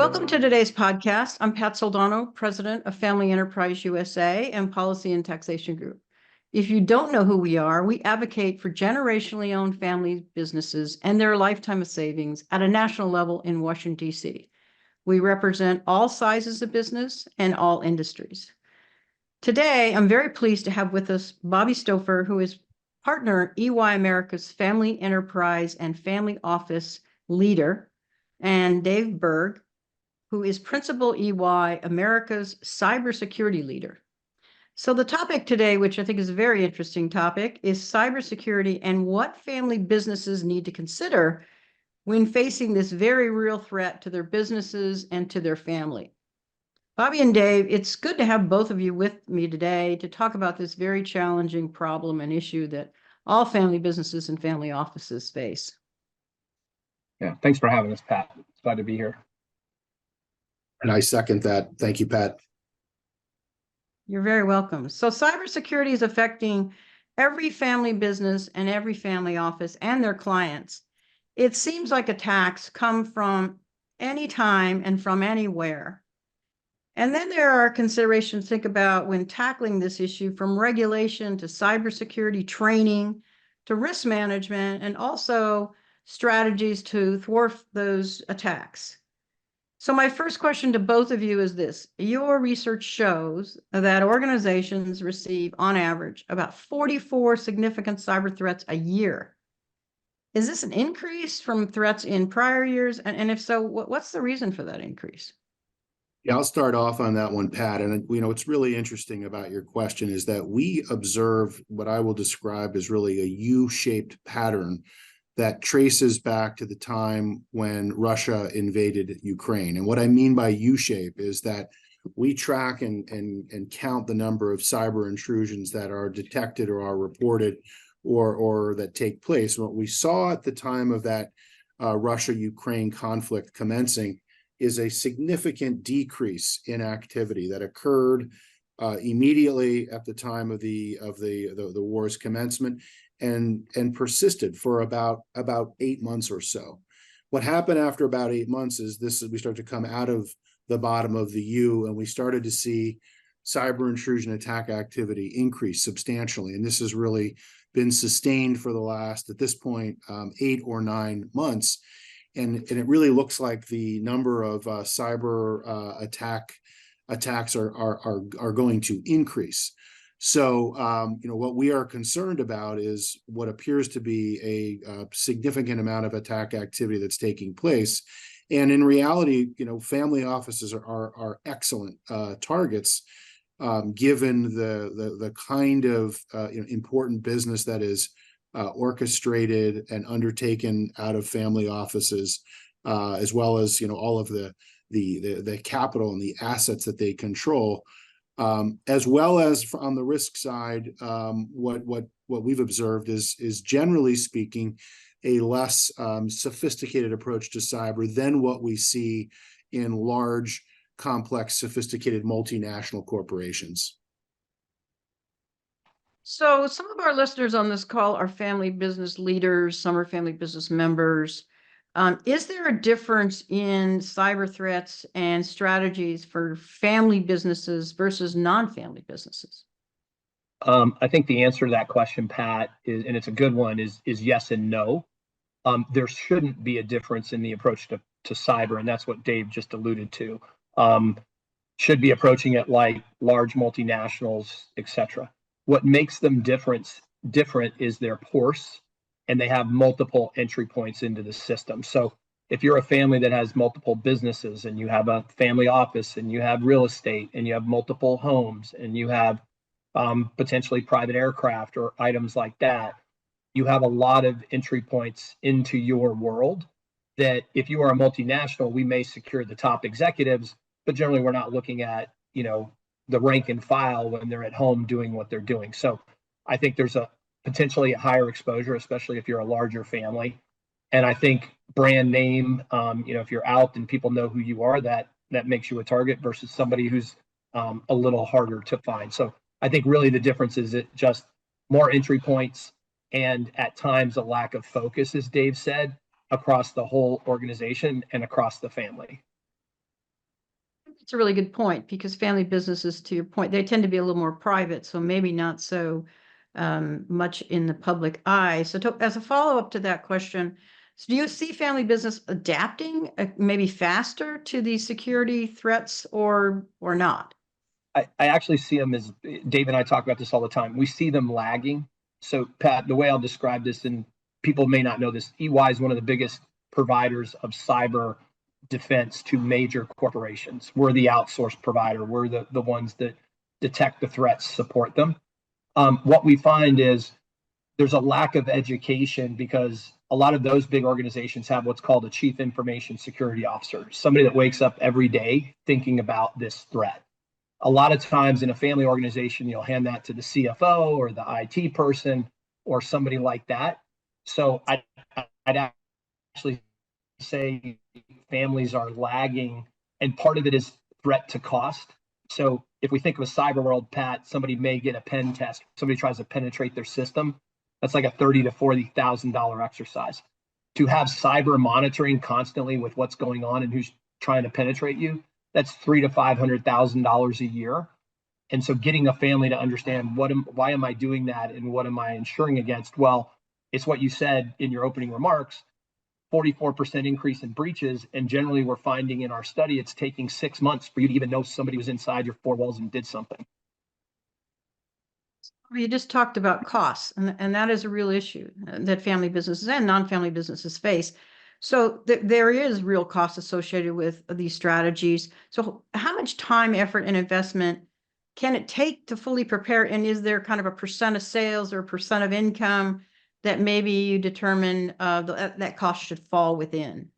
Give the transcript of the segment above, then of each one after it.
Welcome to today's podcast. I'm Pat Soldano, President of Family Enterprise USA and Policy and Taxation Group. If you don't know who we are, we advocate for generationally owned family businesses and their lifetime of savings at a national level in Washington, D.C. We represent all sizes of business and all industries. Today, I'm very pleased to have with us Bobby Stouffer, who is partner EY Americas Family Enterprise and Family Office Leader, and Dave Burg, who is Principal EY Americas Cybersecurity Leader. So the topic today, which I think is a very interesting topic, is cybersecurity and what family businesses need to consider when facing this very real threat to their businesses and to their family. Bobby and Dave, it's good to have both of you with me today to talk about this very challenging problem and issue that all family businesses and family offices face. Yeah, thanks for having us, Pat. It's glad to be here. And I second that. Thank you, Pat. You're very welcome. So cybersecurity is affecting every family business and every family office and their clients. It seems like attacks come from any time and from anywhere. And then there are considerations to think about when tackling this issue, from regulation to cybersecurity training to risk management, and also strategies to thwart those attacks. So my first question to both of you is this. Your research shows that organizations receive, on average, about 44 significant cyber threats a year. Is this an increase from threats in prior years? And if so, what's the reason for that increase? Yeah, I'll start off on that one, Pat. And what's really interesting about your question is that we observe what I will describe as really a U-shaped pattern that traces back to the time when Russia invaded Ukraine. And what I mean by U-shape is that we track and count the number of cyber intrusions that are detected or are reported or that take place. What we saw at the time of that Russia-Ukraine conflict commencing is a significant decrease in activity that occurred immediately at the time of the war's commencement and persisted for about 8 months or so. What happened after about 8 months is we started to come out of the bottom of the U, and we started to see cyber intrusion attack activity increase substantially. And this has really been sustained for the last, at this point, 8 or 9 months. And it really looks like the number of cyber attacks are going to increase. So, what we are concerned about is what appears to be a significant amount of attack activity that's taking place. And in reality, family offices are excellent targets, given the kind of important business that is orchestrated and undertaken out of family offices, as well as all of the capital and the assets that they control, as well as on the risk side. What we've observed is generally speaking a less sophisticated approach to cyber than what we see in large, complex, sophisticated multinational corporations. So some of our listeners on this call are family business leaders, some are family business members. Is there a difference in cyber threats and strategies for family businesses versus non-family businesses? I think the answer to that question, Pat, is, and it's a good one, is yes and no. There shouldn't be a difference in the approach to cyber, and that's what Dave just alluded to. Should be approaching it like large multinationals, et cetera. What makes them different is their pores, and they have multiple entry points into the system. So if you're a family that has multiple businesses and you have a family office and you have real estate and you have multiple homes and you have potentially private aircraft or items like that, you have a lot of entry points into your world that if you are a multinational, we may secure the top executives, but generally we're not looking at, the rank and file when they're at home doing what they're doing. So I think there's a potentially higher exposure, especially if you're a larger family. And I think brand name, if you're out and people know who you are, that makes you a target versus somebody who's a little harder to find. So I think really the difference is it just more entry points and at times a lack of focus, as Dave said, across the whole organization and across the family. It's a really good point, because family businesses, to your point, they tend to be a little more private, so maybe not so much in the public eye. So as a follow-up to that question, so do you see family business adapting maybe faster to these security threats or not? I actually see them as, Dave and I talk about this all the time. We see them lagging. So Pat, the way I'll describe this, and people may not know this, EY is one of the biggest providers of cyber defense to major corporations. We're the outsourced provider. We're the ones that detect the threats, support them. What we find is there's a lack of education, because a lot of those big organizations have what's called a chief information security officer, somebody that wakes up every day thinking about this threat. A lot of times in a family organization, you'll hand that to the CFO or the IT person or somebody like that. So I'd actually say families are lagging, and part of it is threat to cost. So if we think of a cyber world, Pat, somebody may get a pen test. Somebody tries to penetrate their system. That's like a $30,000 to $40,000 exercise. To have cyber monitoring constantly with what's going on and who's trying to penetrate you, that's $300,000 to $500,000 a year. And so getting a family to understand why am I doing that and what am I insuring against? Well, it's what you said in your opening remarks, 44% increase in breaches. And generally we're finding in our study, it's taking 6 months for you to even know somebody was inside your four walls and did something. You just talked about costs, and that is a real issue that family businesses and non-family businesses face. So there is real cost associated with these strategies. So how much time, effort, and investment can it take to fully prepare? And is there kind of a percent of sales or a percent of income that maybe you determine that cost should fall within?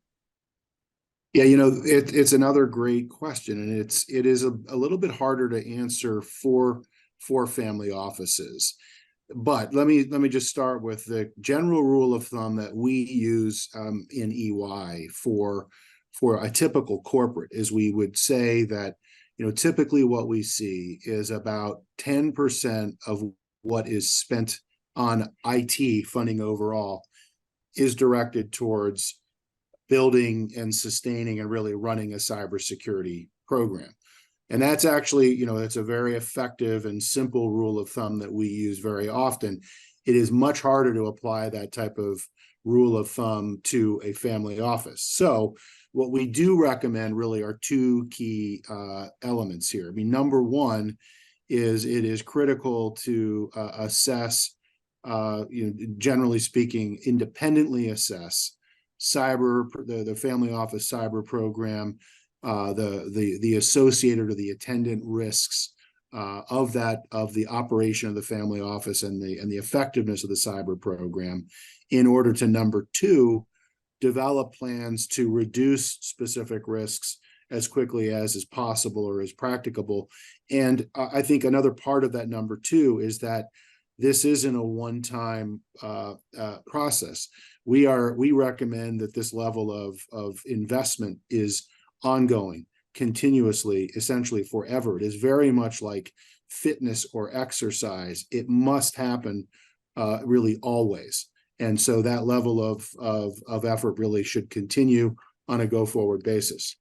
Yeah, it's another great question, and it is a little bit harder to answer for family offices. But let me just start with the general rule of thumb that we use in EY for a typical corporate is we would say that typically what we see is about 10% of what is spent on IT funding overall is directed towards building and sustaining and really running a cybersecurity program. And that's actually, it's a very effective and simple rule of thumb that we use very often. It is much harder to apply that type of rule of thumb to a family office. So what we do recommend really are two key elements here. I mean, number one is it is critical to assess, generally speaking, independently assess the family office cyber program, the associated or the attendant risks of the operation of the family office and the effectiveness of the cyber program, in order to, number two, develop plans to reduce specific risks as quickly as is possible or as practicable. And I think another part of that number two is that this isn't a one-time process. We recommend that this level of investment is ongoing, continuously, essentially forever. It is very much like fitness or exercise. It must happen really always. And so that level of effort really should continue on a go-forward basis.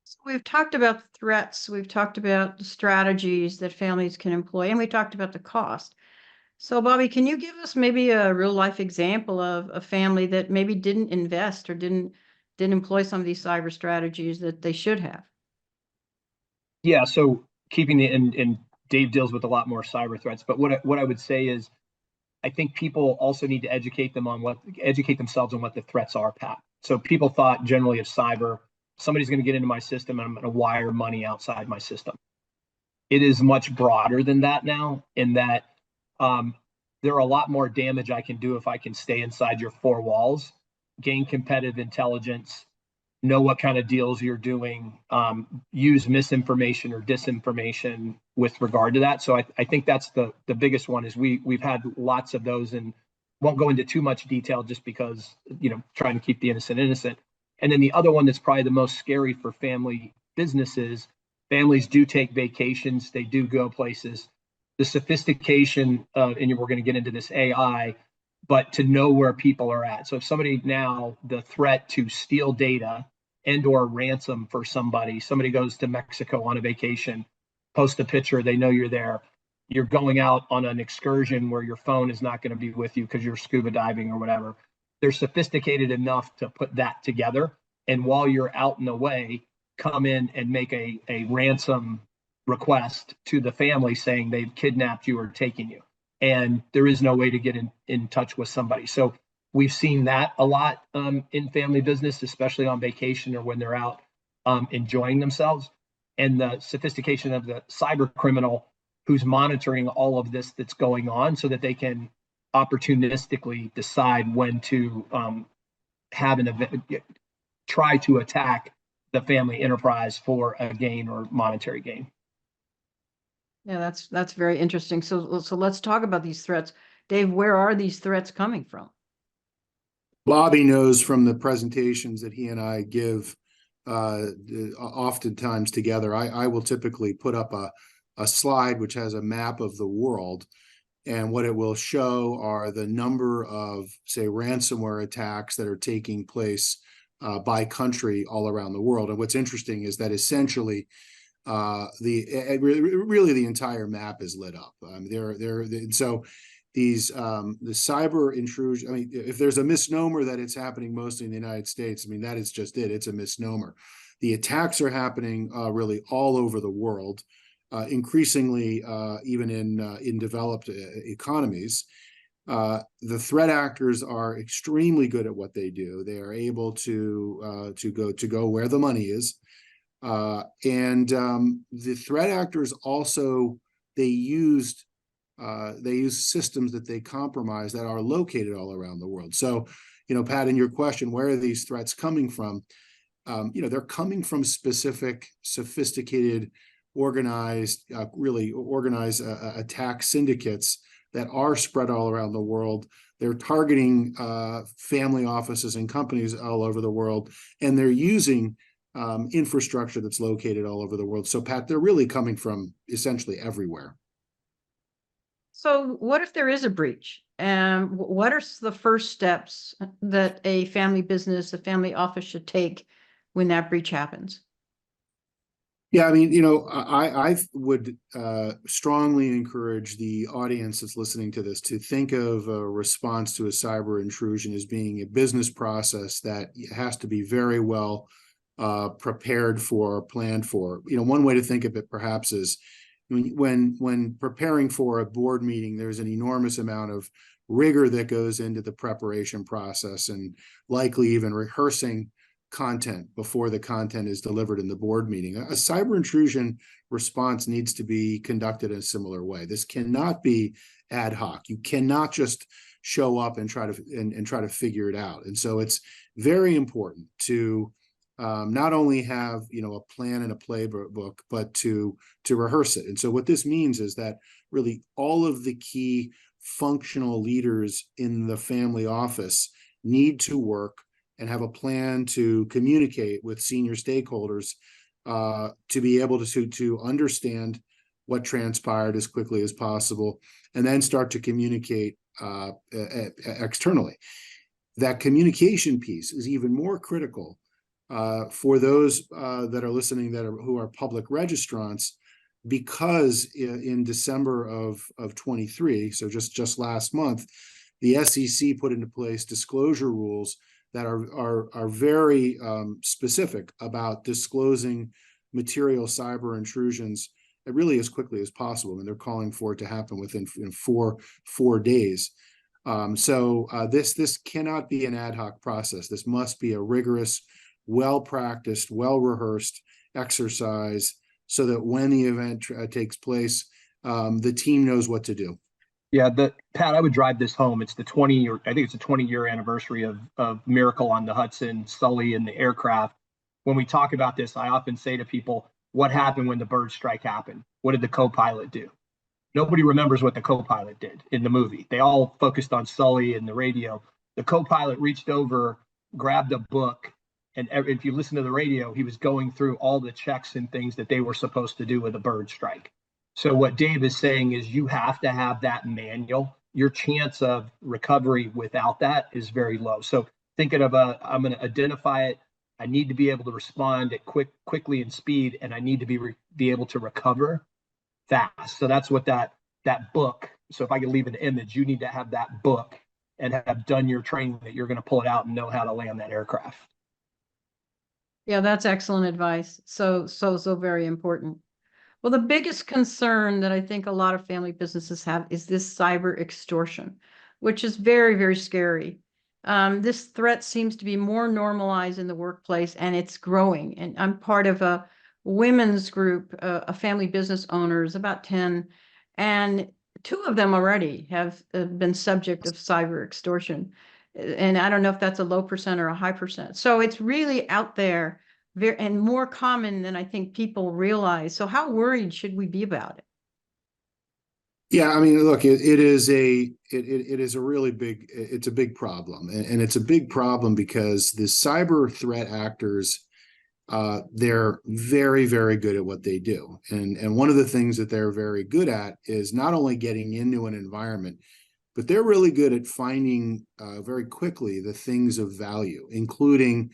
So we've talked about threats, we've talked about the strategies that families can employ, and we talked about the cost. So Bobby, can you give us maybe a real life example of a family that maybe didn't invest or didn't employ some of these cyber strategies that they should have? Yeah, so keeping it, and Dave deals with a lot more cyber threats, but what I would say is, I think people also need to educate themselves on what the threats are, Pat. So people thought generally of cyber, somebody's going to get into my system and I'm going to wire money outside my system. It is much broader than that now, in that there are a lot more damage I can do if I can stay inside your four walls, gain competitive intelligence, know what kind of deals you're doing, use misinformation or disinformation with regard to that. So I think that's the biggest one. Is we've had lots of those, and won't go into too much detail just because, trying to keep the innocent. And then the other one that's probably the most scary for family businesses, families do take vacations, they do go places. The sophistication of, and we're going to get into this AI, but to know where people are at. So if somebody now, the threat to steal data and or ransom for somebody. Somebody goes to Mexico on a vacation, post a picture, they know you're there. You're going out on an excursion where your phone is not going to be with you because you're scuba diving or whatever. They're sophisticated enough to put that together. And while you're out and away, come in and make a ransom request to the family saying they've kidnapped you or taken you. And there is no way to get in touch with somebody. So we've seen that a lot in family business, especially on vacation or when they're out enjoying themselves. And the sophistication of the cyber criminal who's monitoring all of this that's going on so that they can opportunistically decide when to have an event, try to attack the family enterprise for a gain or monetary gain. Yeah, that's very interesting. So let's talk about these threats. Dave, where are these threats coming from? Bobby knows from the presentations that he and I give oftentimes together. I will typically put up a slide which has a map of the world, and what it will show are the number of, say, ransomware attacks that are taking place by country all around the world. And what's interesting is that essentially really the entire map is lit up. So these the cyber intrusion. I mean, if there's a misnomer that it's happening mostly in the United States, I mean, that is just it. It's a misnomer. The attacks are happening really all over the world, increasingly even in developed economies. The threat actors are extremely good at what they do. They are able to go where the money is. And the threat actors also, they use systems that they compromise that are located all around the world. So, Pat, in your question, where are these threats coming from? They're coming from specific, sophisticated, organized attack syndicates that are spread all around the world. They're targeting family offices and companies all over the world, and they're using infrastructure that's located all over the world. So, Pat, they're really coming from essentially everywhere. So what if there is a breach? And what are the first steps that a family business, a family office should take when that breach happens? Yeah, I mean, I would strongly encourage the audience that's listening to this to think of a response to a cyber intrusion as being a business process that has to be very well prepared for, planned for. One way to think of it perhaps is when preparing for a board meeting, there's an enormous amount of rigor that goes into the preparation process, and likely even rehearsing content before the content is delivered in the board meeting. A cyber intrusion response needs to be conducted in a similar way. This cannot be ad hoc. You cannot just show up and try to figure it out. And so it's very important to not only have a plan and a playbook, but to rehearse it. And so what this means is that really all of the key functional leaders in the family office need to work and have a plan to communicate with senior stakeholders to be able to understand what transpired as quickly as possible, and then start to communicate externally. That communication piece is even more critical for those that are listening who are public registrants, because in December of 23, so just last month, the SEC put into place disclosure rules that are very specific about disclosing material cyber intrusions really as quickly as possible, and they're calling for it to happen within four days. So this cannot be an ad hoc process. This must be a rigorous, well-practiced, well-rehearsed exercise, so that when the event takes place, the team knows what to do. Yeah, Pat, I would drive this home. It's the 20-year anniversary of Miracle on the Hudson, Sully, and the aircraft. When we talk about this, I often say to people, what happened when the bird strike happened? What did the co-pilot do? Nobody remembers what the co-pilot did in the movie. They all focused on Sully and the radio. The co-pilot reached over, grabbed a book, and if you listen to the radio, he was going through all the checks and things that they were supposed to do with a bird strike. So what Dave is saying is you have to have that manual. Your chance of recovery without that is very low. So thinking of I'm going to identify it. I need to be able to respond at quickly and speed, and I need to be able to recover fast. So that's what that book. So if I could leave an image, you need to have that book and have done your training that you're going to pull it out and know how to land that aircraft. Yeah, that's excellent advice. So very important. Well, the biggest concern that I think a lot of family businesses have is this cyber extortion, which is very, very scary. This threat seems to be more normalized in the workplace, and it's growing. And I'm part of a women's group, a family business owners, about 10, and 2 of them already have been subject of cyber extortion. And I don't know if that's a low percent or a high percent. So it's really out there, very, and more common than I think people realize. So how worried should we be about it? Yeah, I mean, look, it is a really big, it's a big problem, and it's a big problem because the cyber threat actors, they're very, very good at what they do, and one of the things that they're very good at is not only getting into an environment, but they're really good at finding very quickly the things of value, including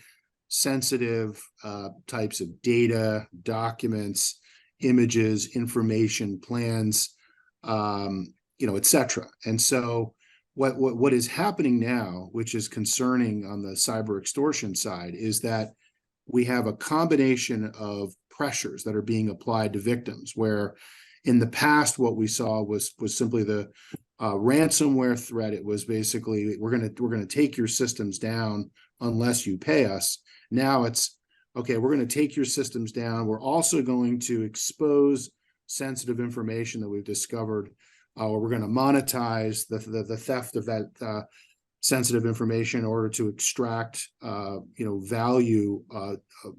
sensitive types of data, documents, images, information, plans, et cetera. And so what is happening now, which is concerning on the cyber extortion side, is that we have a combination of pressures that are being applied to victims, where in the past, what we saw was simply the ransomware threat. It was basically, we're gonna take your systems down unless you pay us. Now it's, okay, we're going to take your systems down. We're also going to expose sensitive information that we've discovered. We're going to monetize the theft of that sensitive information in order to extract value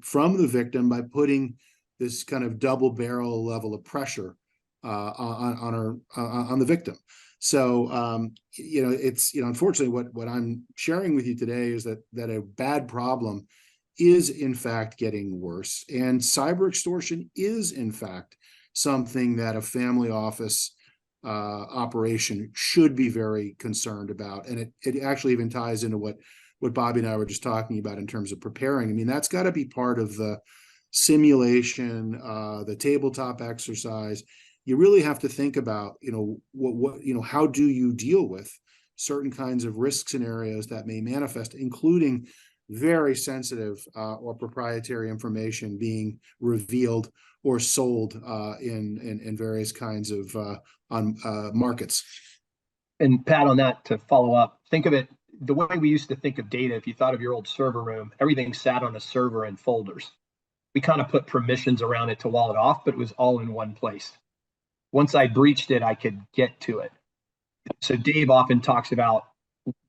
from the victim by putting this kind of double barrel level of pressure on the victim. So it's unfortunately what I'm sharing with you today is that a bad problem is in fact getting worse, and cyber extortion is in fact something that a family office operation should be very concerned about. And it actually even ties into what Bobby and I were just talking about in terms of preparing. I mean, that's got to be part of the simulation, the tabletop exercise. You really have to think about, how do you deal with certain kinds of risk scenarios that may manifest, including very sensitive or proprietary information being revealed or sold in various kinds of markets. And Pat, on that, to follow up, think of it the way we used to think of data. If you thought of your old server room, everything sat on a server in folders. We kind of put permissions around it to wall it off, but it was all in one place. Once I breached it, I could get to it. So Dave often talks about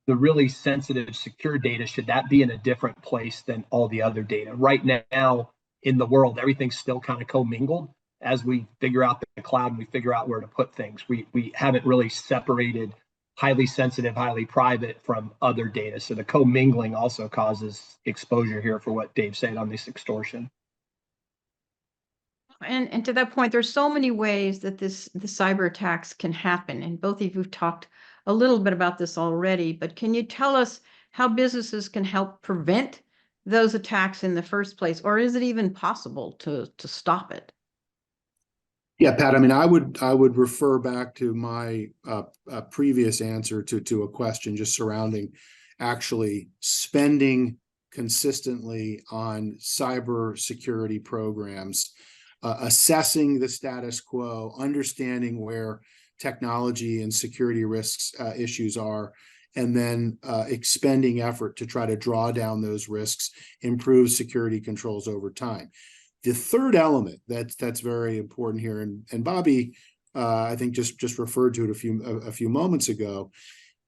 the really sensitive, secure data. Should that be in a different place than all the other data? Right now in the world, everything's still kind of commingled. As we figure out the cloud and we figure out where to put things, we haven't really separated highly sensitive, highly private from other data. So the commingling also causes exposure here for what Dave said on this extortion. And to that point, there's so many ways that the cyber attacks can happen. And both of you have talked a little bit about this already, but can you tell us how businesses can help prevent those attacks in the first place? Or is it even possible to stop it? Yeah, Pat, I mean, I would refer back to my previous answer to a question just surrounding actually spending consistently on cyber security programs, assessing the status quo, understanding where technology and security risks issues are, and then expending effort to try to draw down those risks, improve security controls over time. The third element that's very important here, and Bobby, I think just referred to it a few moments ago.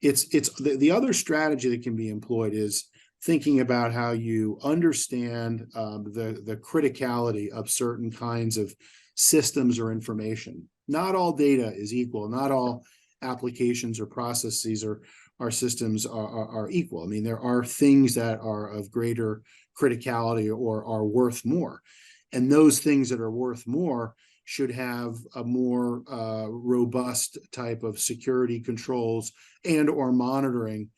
It's the other strategy that can be employed is thinking about how you understand the criticality of certain kinds of systems or information. Not all data is equal. Not all applications or processes or systems are equal. I mean, there are things that are of greater criticality or are worth more. And those things that are worth more should have a more robust type of security controls and or monitoring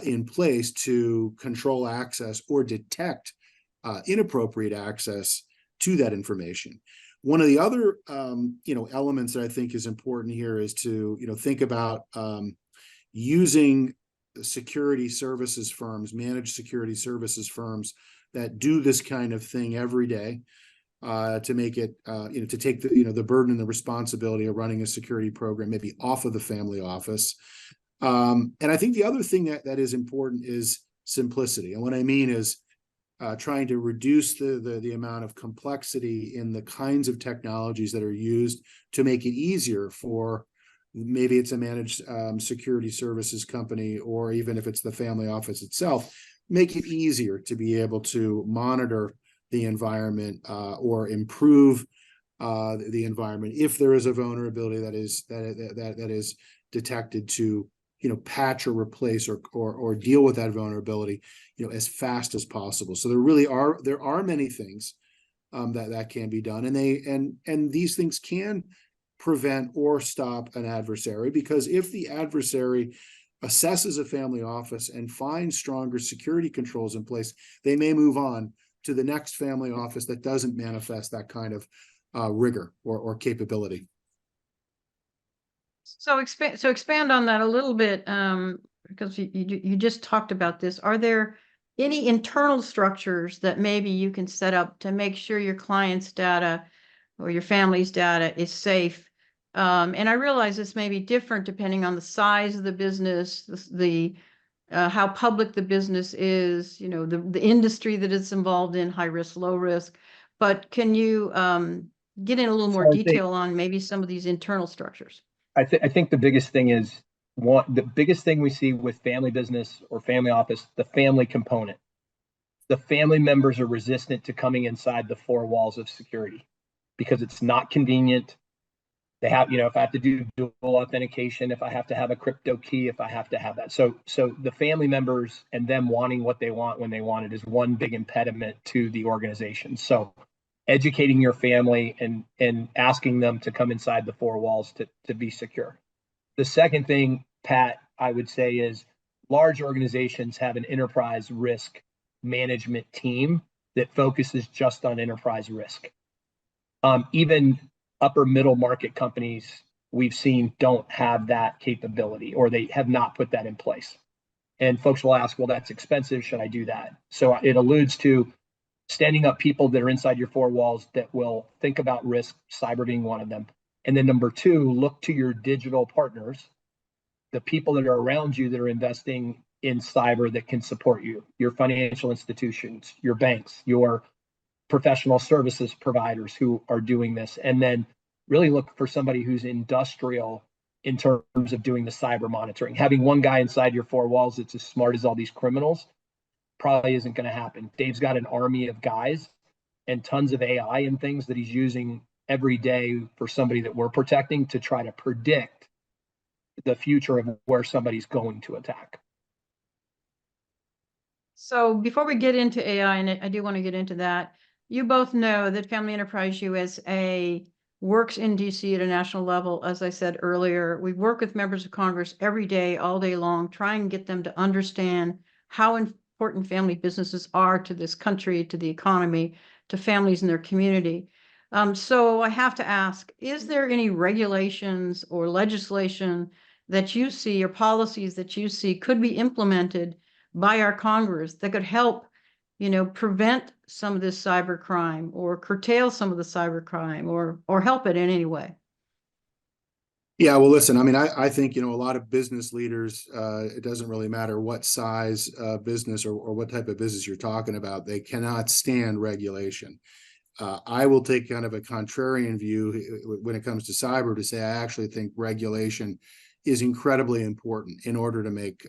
in place to control access or detect inappropriate access to that information. One of the other elements that I think is important here is to think about using security services firms, managed security services firms that do this kind of thing every day, to make it to take the burden and the responsibility of running a security program maybe off of the family office. And I think the other thing that is important is simplicity. And what I mean is trying to reduce the amount of complexity in the kinds of technologies that are used to make it easier for, maybe it's a managed security services company, or even if it's the family office itself, make it easier to be able to monitor the environment or improve the environment if there is a vulnerability that is detected, to patch or replace or deal with that vulnerability as fast as possible. So there are many things that can be done, and these things can prevent or stop an adversary, because if the adversary assesses a family office and finds stronger security controls in place, they may move on to the next family office that doesn't manifest that kind of rigor or capability. So expand on that a little bit, because you just talked about this. Are there any internal structures that maybe you can set up to make sure your client's data or your family's data is safe? And I realize this may be different depending on the size of the business, how public the business is, the industry that it's involved in, high risk, low risk. But can you get in a little more detail on maybe some of these internal structures? I think the biggest thing is the biggest thing we see with family business or family office, the family component. The family members are resistant to coming inside the four walls of security because it's not convenient. They have, if I have to do dual authentication, if I have to have a crypto key, if I have to have that. So the family members and them wanting what they want when they want it is one big impediment to the organization. So educating your family and asking them to come inside the four walls to be secure. The second thing, Pat, I would say is large organizations have an enterprise risk management team that focuses just on enterprise risk. Even upper middle market companies we've seen don't have that capability, or they have not put that in place. And folks will ask, well, that's expensive. Should I do that? So it alludes to standing up people that are inside your four walls that will think about risk, cyber being one of them. And then number two, look to your digital partners, the people that are around you that are investing in cyber that can support you, your financial institutions, your banks, your professional services providers who are doing this. And then really look for somebody who's industrial in terms of doing the cyber monitoring. Having one guy inside your four walls that's as smart as all these criminals probably isn't going to happen. Dave's got an army of guys and tons of AI and things that he's using every day for somebody that we're protecting to try to predict the future of where somebody's going to attack. So before we get into AI, and I do want to get into that, you both know that Family Enterprise USA works in DC at a national level. As I said earlier, we work with members of Congress every day, all day long, trying to get them to understand how important family businesses are to this country, to the economy, to families in their community. So I have to ask, is there any regulations or legislation that you see, or policies that you see could be implemented by our Congress that could help, prevent some of this cyber crime, or curtail some of the cyber crime, or help it in any way? Yeah, well, listen, I mean, I think, a lot of business leaders, it doesn't really matter what size business or what type of business you're talking about, they cannot stand regulation. I will take kind of a contrarian view when it comes to cyber to say, I actually think regulation is incredibly important in order to make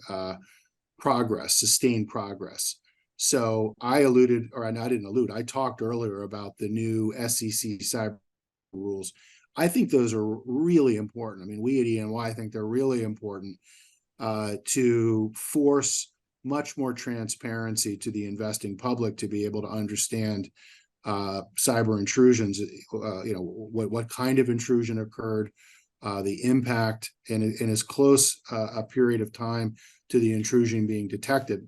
progress, sustained progress. So I talked earlier about the new SEC cyber rules. I think those are really important. I mean, we at ENY think they're really important to force much more transparency to the investing public to be able to understand cyber intrusions, what kind of intrusion occurred, the impact in as close a period of time to the intrusion being detected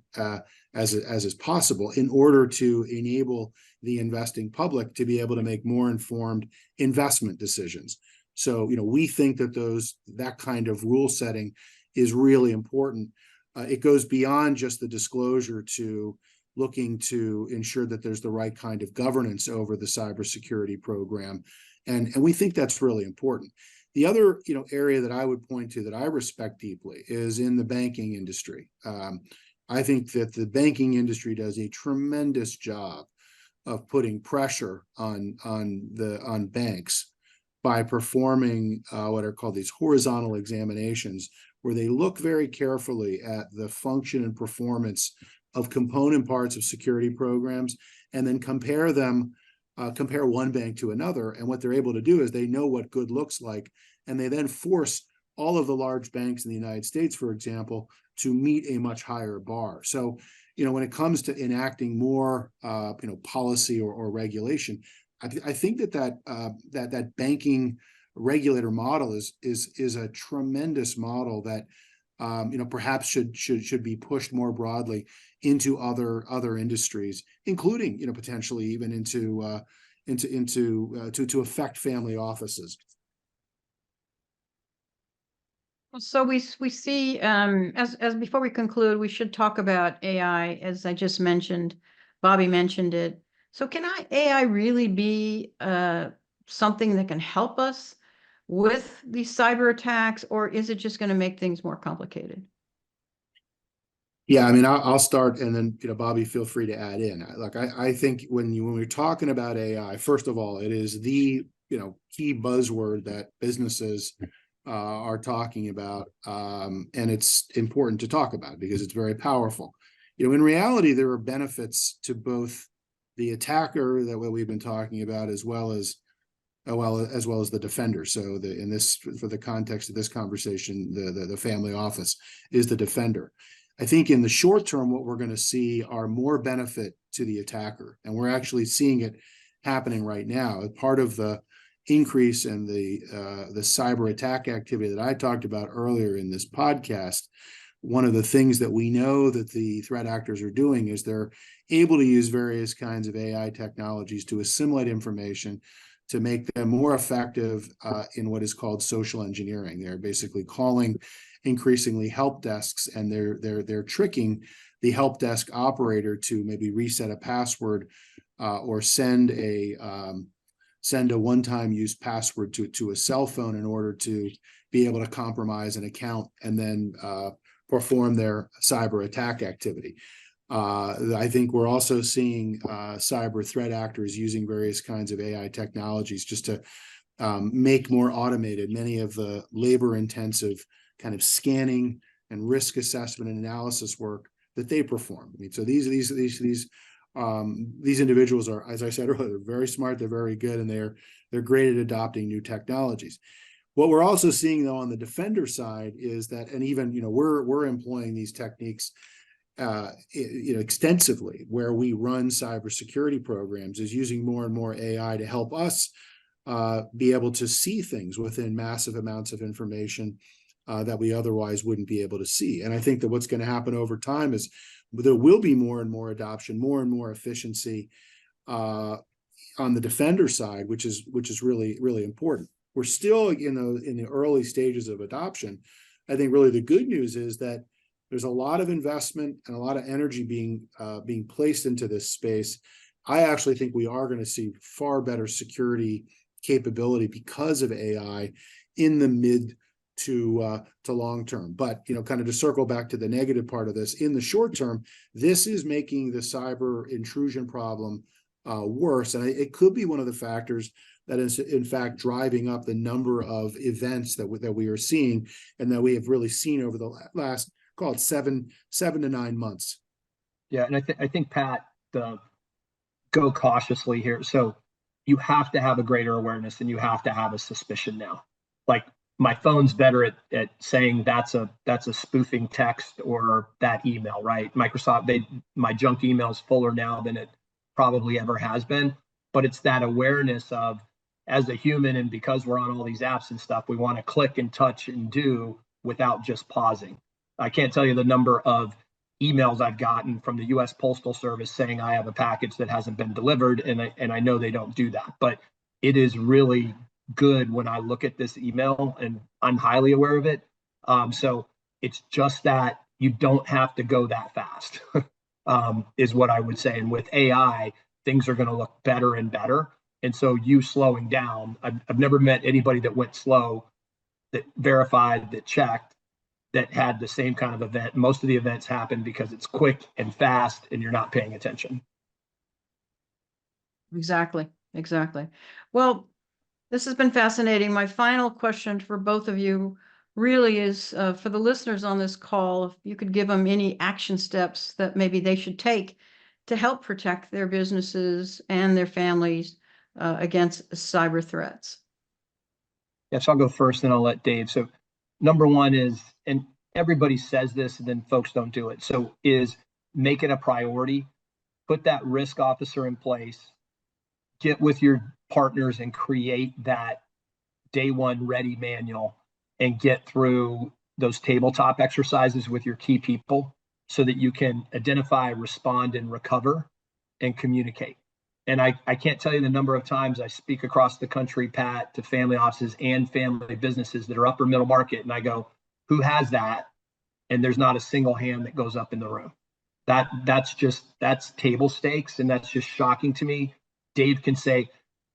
as is possible in order to enable the investing public to be able to make more informed investment decisions. So, we think that that kind of rule setting is really important. It goes beyond just the disclosure to looking to ensure that there's the right kind of governance over the cybersecurity program. And we think that's really important. The other, area that I would point to that I respect deeply is in the banking industry. I think that the banking industry does a tremendous job of putting pressure on banks by performing what are called these horizontal examinations, where they look very carefully at the function and performance of component parts of security programs, and then compare one bank to another. And what they're able to do is they know what good looks like, and they then force all of the large banks in the United States, for example, to meet a much higher bar. So, when it comes to enacting more, policy or regulation, I think that banking regulator model is a tremendous model that perhaps should be pushed more broadly into other industries, including potentially even to affect family offices. So we see, as before we conclude, we should talk about AI, as I just mentioned. Bobby mentioned it. So can AI really be something that can help us with these cyber attacks, or is it just going to make things more complicated? Yeah, I mean, I'll start, and then Bobby, feel free to add in. Like, I think when we're talking about AI, first of all, it is the key buzzword that businesses are talking about, and it's important to talk about because it's very powerful. In reality, there are benefits to both the attacker, that what we've been talking about, as well as the defender. So for the context of this conversation, the family office is the defender. I think in the short term, what we're going to see are more benefit to the attacker, and we're actually seeing it happening right now. Part of the increase in the cyber attack activity that I talked about earlier in this podcast, one of the things that we know that the threat actors are doing is they're able to use various kinds of AI technologies to assimilate information to make them more effective in what is called social engineering. They're basically calling increasingly help desks, and they're tricking the help desk operator to maybe reset a password or send a one-time use password to a cell phone in order to be able to compromise an account and then perform their cyber attack activity. I think we're also seeing cyber threat actors using various kinds of AI technologies just to make more automated many of the labor-intensive kind of scanning and risk assessment and analysis work that they perform. I mean, so these individuals are, as I said earlier, they're very smart, they're very good, and they're great at adopting new technologies. What we're also seeing, though, on the defender side is that, and even we're employing these techniques extensively where we run cybersecurity programs, is using more and more AI to help us be able to see things within massive amounts of information that we otherwise wouldn't be able to see. And I think that what's going to happen over time is there will be more and more adoption, more and more efficiency on the defender side, which is really, really important. We're still in the early stages of adoption. I think really the good news is that there's a lot of investment and a lot of energy being placed into this space. I actually think we are going to see far better security capability because of AI in the mid to long term. But kind of to circle back to the negative part of this, in the short term, this is making the cyber intrusion problem worse, and it could be one of the factors that is in fact driving up the number of events that we are seeing, and that we have really seen over the last, call it 7 to 9 months. Yeah, and I think Pat, go cautiously here. So you have to have a greater awareness, and you have to have a suspicion now. Like, my phone's better at saying that's a spoofing text or that email, right? Microsoft, my junk email is fuller now than it probably ever has been. But it's that awareness of, as a human, and because we're on all these apps and stuff, we want to click and touch and do without just pausing. I can't tell you the number of emails I've gotten from the U.S. Postal Service saying I have a package that hasn't been delivered, and I know they don't do that. But it is really good when I look at this email, and I'm highly aware of it. So it's just that you don't have to go that fast, is what I would say. And with AI, things are going to look better and better. And so you slowing down, I've never met anybody that went slow, that verified, that checked, that had the same kind of event. Most of the events happen because it's quick and fast and you're not paying attention. Exactly. Well, this has been fascinating. My final question for both of you really is for the listeners on this call, if you could give them any action steps that maybe they should take to help protect their businesses and their families against cyber threats. Yes, I'll go first and I'll let Dave. So number one is, and everybody says this and then folks don't do it, so is make it a priority. Put that risk officer in place. Get with your partners and create that day one ready manual and get through those tabletop exercises with your key people so that you can identify, respond, and recover and communicate. And I can't tell you the number of times I speak across the country, Pat, to family offices and family businesses that are upper middle market. And I go, who has that? And there's not a single hand that goes up in the room. That's table stakes. And that's just shocking to me. Dave can say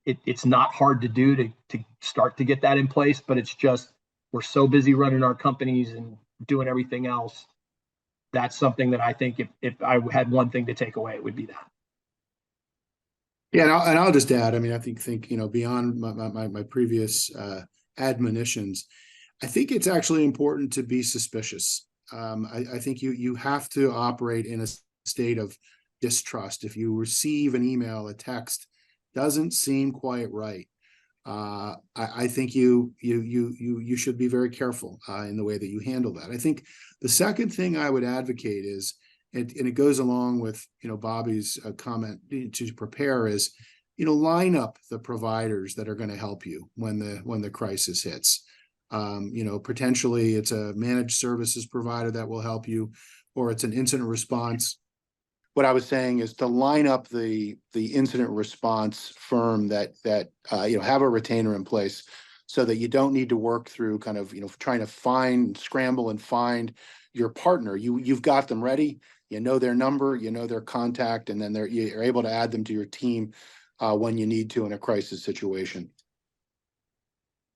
it's not hard to do to start to get that in place, but it's just, we're so busy running our companies and doing everything else. That's something that I think if I had one thing to take away, it would be that. Yeah, and I'll just add, I mean, I think beyond my previous admonitions, I think it's actually important to be suspicious. I think you have to operate in a state of distrust. If you receive an email, a text, doesn't seem quite right, I think you should be very careful in the way that you handle that. I think the second thing I would advocate is, and it goes along with Bobby's comment to prepare, is line up the providers that are going to help you when the crisis hits. Potentially it's a managed services provider that will help you, or it's an incident response. What I was saying is to line up the incident response firm that have a retainer in place, so that you don't need to work through kind of trying to scramble and find your partner. You've got them ready. Their number, their contact, and then you're able to add them to your team when you need to in a crisis situation.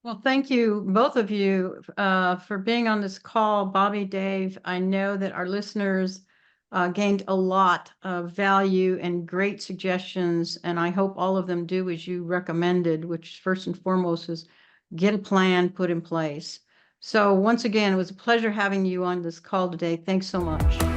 Well, thank you, both of you, for being on this call. Bobby, Dave, I know that our listeners gained a lot of value and great suggestions, and I hope all of them do as you recommended, which first and foremost is get a plan put in place. So once again, it was a pleasure having you on this call today. Thanks so much.